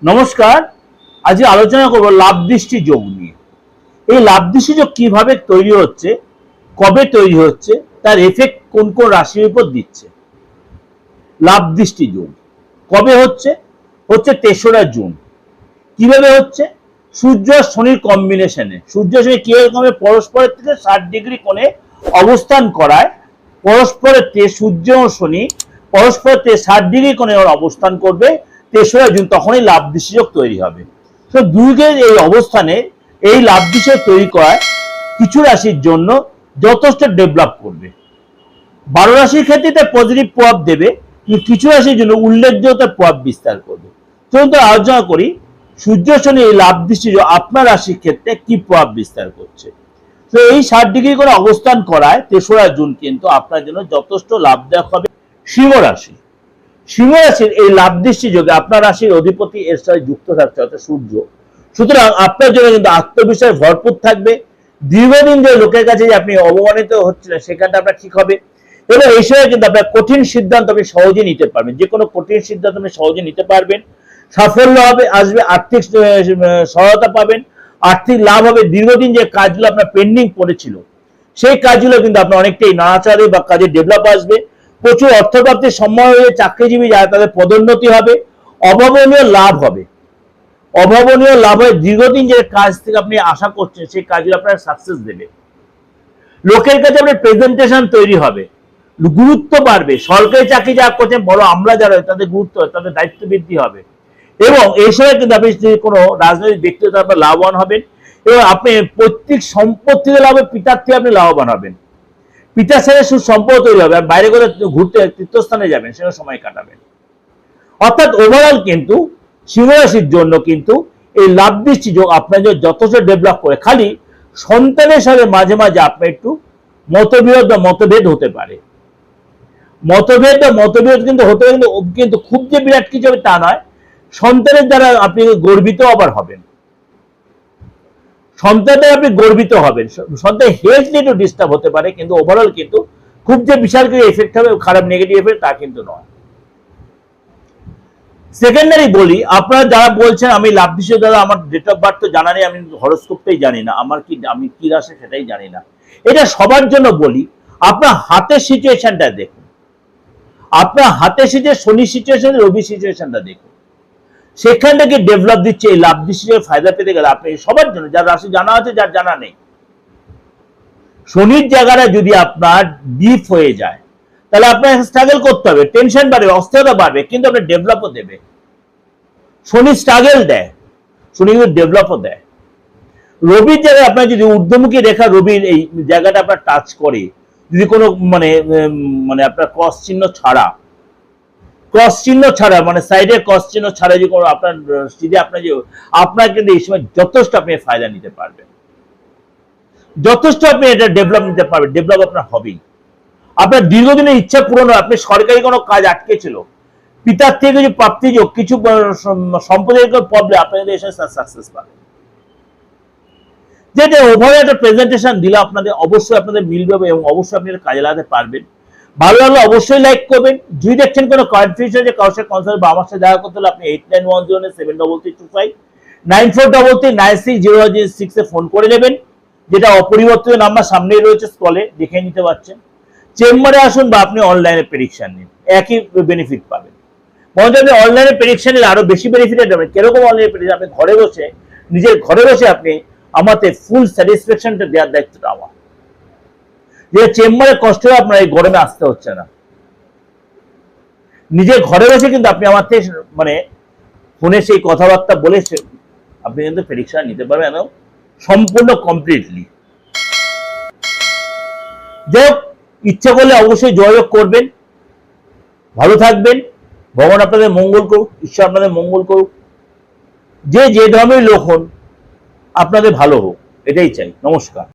নমস্কার। আজ আলোচনা করব লাভ দৃষ্টি যোগ নিয়ে। এই লাভ দৃষ্টি যোগ কিভাবে তৈরি হচ্ছে, কবে তৈরি হচ্ছে, তার এফেক্ট কোন কোন রাশির উপর দিচ্ছে। লাভ দৃষ্টি যোগ কবে হচ্ছে? হচ্ছে ৩রা জুন। কিভাবে হচ্ছে? সূর্য শনির কম্বিনেশনে। সূর্য শনি কিভাবে পরস্পরের থেকে ৬০ ডিগ্রি কোণে অবস্থান করায়, পরস্পরের সূর্য ও শনি পরস্পরের ৬০ ডিগ্রি কোণে অবস্থান করবে ৩রা জুন, তখনই লাভ দৃষ্টিযোগ তৈরি হবে। তো দুর্গের এই অবস্থানে এই লাভ দৃষ্টিযোগ তৈরি করায় কিছু রাশির জন্য যথেষ্ট ডেভেলপ করবে। ১২ রাশির ক্ষেত্রে তার পজিটিভ প্রভাব দেবে, কিন্তু কিছু রাশির জন্য উল্লেখযোগ্য প্রভাব বিস্তার করবে। চলুন তো আলোচনা করি সূর্য শনি এই লাভ দৃষ্টিযোগ আপনার রাশির ক্ষেত্রে কি প্রভাব বিস্তার করছে। তো এই ৬০ ডিগ্রি করে অবস্থান করায় ৩রা জুন কিন্তু আপনার জন্য যথেষ্ট লাভদায়ক হবে। সিংহ রাশি। সিংহ রাশির এই লাভ দৃষ্টি যোগে আপনার রাশির অধিপতি এর সাথে যুক্ত থাকছে, অর্থাৎ সূর্য। সুতরাং আপনার জন্য কিন্তু আত্মবিশ্বাস ভরপুর থাকবে। দীর্ঘদিন যে লোকের কাছে যে আপনি অবমানিত হচ্ছিলেন সেখানটা আপনার ঠিক হবে, এবং এই সময় কিন্তু আপনার কঠিন সিদ্ধান্ত আপনি সহজে নিতে পারবেন। যে কোনো কঠিন সিদ্ধান্ত আপনি সহজে নিতে পারবেন। সাফল্য হবে, আসবে, আর্থিক সহায়তা পাবেন, আর্থিক লাভ হবে। দীর্ঘদিন যে কাজগুলো আপনার পেন্ডিং পড়েছিল সেই কাজগুলো কিন্তু আপনার অনেকটাই নাড়াচাড়ে বা কাজে ডেভেলপ আসবে। প্রচুর অর্থপ্রাপ্তির সম্ভাবনা হয়ে চাকরিজীবী যারা তাদের পদোন্নতি হবে, অভাবনীয় লাভ হবে। অভাবনীয় লাভ হয়, দীর্ঘদিন যে কাজ থেকে আপনি আশা করছেন সেই কাজগুলো আপনার সাকসেস দেবে। লোকের কাছে আপনার প্রেজেন্টেশন তৈরি হবে, গুরুত্ব বাড়বে। সরকারি চাকরি যারা করছেন, বড় আমলা যারা তাদের গুরুত্ব, তাদের দায়িত্ব বৃদ্ধি হবে। এবং এই সময় কিন্তু আপনি কোনো রাজনৈতিক ব্যক্তিগত আপনার লাভবান হবেন, এবং আপনি পৈতৃক সম্পত্তিতে লাভ হবে, পিতার থেকে আপনি লাভবান হবেন। পিতার সাথে সুসম্পর্ক তৈরি হবে, বাইরে করে ঘুরতে তীর্থস্থানে যাবেন, সেখানে সময় কাটাবেন। অর্থাৎ ওভারঅল কিন্তু সিংহ রাশির জন্য কিন্তু এই লাভ দৃষ্টি যোগ আপনার জন্য যথেষ্ট ডেভেলপ করে। খালি সন্তানের সাথে মাঝে মাঝে আপনার একটু মতভেদ হতে পারে। মতভেদ কিন্তু হতে পারে, কিন্তু খুব যে বিরাট কিছু হবে তা নয়। সন্তানের দ্বারা আপনি গর্বিত আবার হবেন, সন্তানের আপনি গর্বিত হবেন। সন্তানের হেলথ নিয়ে একটু ডিস্টার্ব হতে পারে, কিন্তু ওভারঅল কিন্তু খুব যে বিশাল কিছু এফেক্ট হবে, খারাপ নেগেটিভ এফেক্ট, তা কিন্তু নয়। সেকেন্ডারি বলি, আপনারা যারা বলছেন আমি লাভ দৃষ্টি দাদা আমার ডেট অফ বার্থ তো জানা নেই, আমি হরোস্কোপটাই জানি না, আমি কি রাশি সেটাই জানি না, এটা সবার জন্য বলি। আপনার হাতের সিচুয়েশনটা দেখুন, আপনার হাতের সিচুয়েশন, শনি সিচুয়েশন, রবি সিচুয়েশনটা দেখুন, সেখান থেকে ডেভেলপ দিচ্ছে। এই লাভ দৃষ্টির ফায়দা পেতে গেলে আপনি সবার জন্য, যার রাশি জানা আছে, যার জানা নেই, শনির জায়গাটা যদি আপনার ডিপ হয়ে যায় তাহলে আপনার স্ট্রাগল করতে হবে, টেনশন বাড়বে, অস্থিরতা বাড়বে, কিন্তু আপনার ডেভেলপও দেবে। শনি স্ট্রাগল দেয়, শনি কিন্তু ডেভেলপও দেয়। রবির জায়গায় আপনার যদি ঊর্ধ্বমুখী রেখা রবির এই জায়গাটা আপনার টাচ করে, যদি কোনো মানে আপনার ক্রস চিহ্ন ছাড়া মানে সাইডে ক্রস চিহ্ন ছাড়া যদি কোনো আপনার আপনার কিন্তু এই সময় যথেষ্ট আপনি ফায়দা নিতে পারবেন, যথেষ্ট আপনি এটা ডেভেলপ নিতে পারবেন। ডেভেলপ আপনার হবেই। আপনার দীর্ঘদিনের ইচ্ছা পূরণ, আপনি সরকারি কোনো কাজ আটকে ছিল, পিতার থেকে কিছু প্রাপ্তিযোগ, কিছু সম্পদের প্রবলেম, আপনি এসে সাকসেস পাবেন। যেটা ওভারঅল একটা প্রেজেন্টেশন দিলে আপনাদের অবশ্যই আপনাদের মিলবে, এবং অবশ্যই আপনি কাজে লাগাতে পারবেন। ভালো লাগলে অবশ্যই লাইক করবেন। যদি দেখছেন কোনো কনফিউশন যে কারোর সাথে কনসাল্ট বা আমার সাথে দেখা করতে হলে আপনি 8910733325 94339606 ফোন করে নেবেন, যেটা অপরিবর্তিত নাম্বার, সামনেই রয়েছে, স্ক্রলে দেখে নিতে পারছেন। চেম্বারে আসুন বা আপনি অনলাইনে প্রেডিকশন নিন, একই বেনিফিট পাবেন। বরঞ্চ আপনি অনলাইনে প্রেডিকশন নিলে আরো বেশি বেনিফিট পাবেন। কিরকম অনলাইনে প্রেডিকশন? আপনি ঘরে বসে, নিজের ঘরে বসে আপনি আমাদের ফুল স্যাটিসফ্যাকশনটা দেওয়ার দায়িত্বটা আমার। যে চেম্বারে কষ্ট হয়ে আপনার এই গরমে আসতে হচ্ছে না, নিজের ঘরে বসে কিন্তু আপনি আমার থেকে ফোনে সেই কথাবার্তা বলে আপনি কিন্তু প্রেডিকশন নিতে পারবেন সম্পূর্ণ কমপ্লিটলি। যাই হোক, ইচ্ছা করলে অবশ্যই যোগাযোগ করবেন। ভালো থাকবেন, ভগবান আপনাদের মঙ্গল করুক, ঈশ্বর আপনাদের মঙ্গল করুক। যে ধর্মের লোক হন, আপনাদের ভালো হোক, এটাই চাই। নমস্কার।